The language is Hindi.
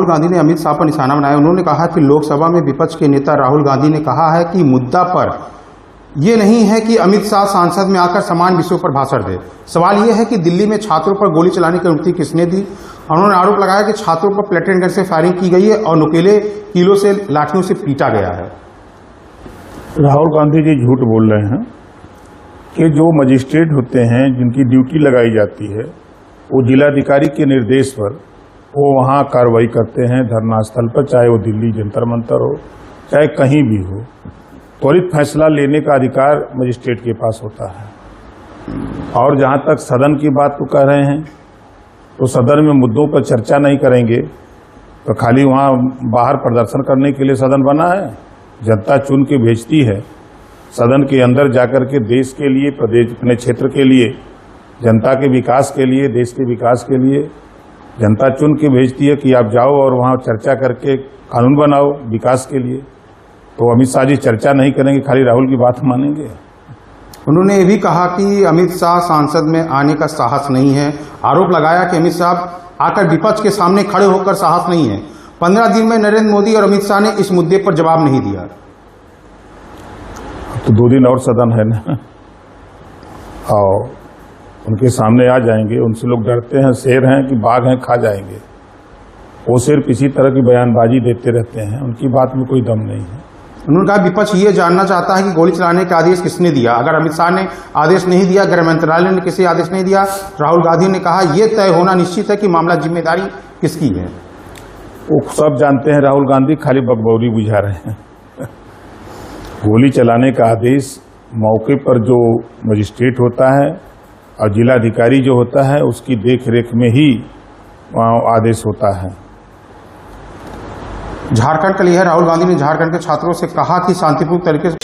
राहुल गांधी ने अमित शाह पर निशाना बनाया। उन्होंने कहा कि लोकसभा में विपक्ष के नेता राहुल गांधी ने कहा है कि मुद्दा पर ये नहीं है कि अमित शाह संसद में आकर समान विषयों पर भाषण दे। सवाल यह है कि दिल्ली में छात्रों पर गोली चलाने की अनुमति किसने दी। उन्होंने आरोप लगाया कि छात्रों पर प्लेटेन गन से फायरिंग की गई है और नुकीले कीलों से लाठियों से पीटा गया है। राहुल गांधी जी झूठ बोल रहे हैं कि जो मजिस्ट्रेट होते हैं जिनकी ड्यूटी लगाई जाती है वो जिलाधिकारी के निर्देश पर वो वहाँ कार्रवाई करते हैं धरना स्थल पर, चाहे वो दिल्ली जंतर मंतर हो चाहे कहीं भी हो। त्वरित फैसला लेने का अधिकार मजिस्ट्रेट के पास होता है। और जहाँ तक सदन की बात तो कह रहे हैं तो सदन में मुद्दों पर चर्चा नहीं करेंगे तो खाली वहाँ बाहर प्रदर्शन करने के लिए सदन बना है। जनता चुन के भेजती है सदन के अंदर जाकर के देश के लिए, प्रदेश अपने क्षेत्र के लिए, जनता के विकास के लिए, देश के विकास के लिए जनता चुन के भेजती है कि आप जाओ और वहाँ चर्चा करके कानून बनाओ विकास के लिए। तो अमित शाह जी चर्चा नहीं करेंगे, खाली राहुल की बात मानेंगे। उन्होंने ये भी कहा कि अमित शाह संसद में आने का साहस नहीं है। आरोप लगाया कि अमित शाह आकर विपक्ष के सामने खड़े होकर साहस नहीं है। 15 दिन में नरेंद्र मोदी और अमित शाह ने इस मुद्दे पर जवाब नहीं दिया। तो 2 दिन और सदन है ना, और उनके सामने आ जाएंगे। उनसे लोग डरते हैं, शेर हैं कि बाघ हैं, खा जाएंगे। वो सिर्फ इसी तरह की बयानबाजी देते रहते हैं, उनकी बात में कोई दम नहीं है। उन्होंने कहा विपक्ष ये जानना चाहता है कि गोली चलाने का आदेश किसने दिया। अगर अमित शाह ने आदेश नहीं दिया, गृह मंत्रालय ने किसी आदेश नहीं दिया, राहुल गांधी ने कहा यह तय होना निश्चित है कि मामला जिम्मेदारी किसकी है। वो सब जानते हैं, राहुल गांधी खाली बकबौली बुझा रहे हैं। गोली चलाने का आदेश मौके पर जो मजिस्ट्रेट होता है और जिलाधिकारी जो होता है उसकी देख रेख में ही आदेश होता है। झारखंड के लिए राहुल गांधी ने झारखंड के छात्रों से कहा कि शांतिपूर्ण तरीके से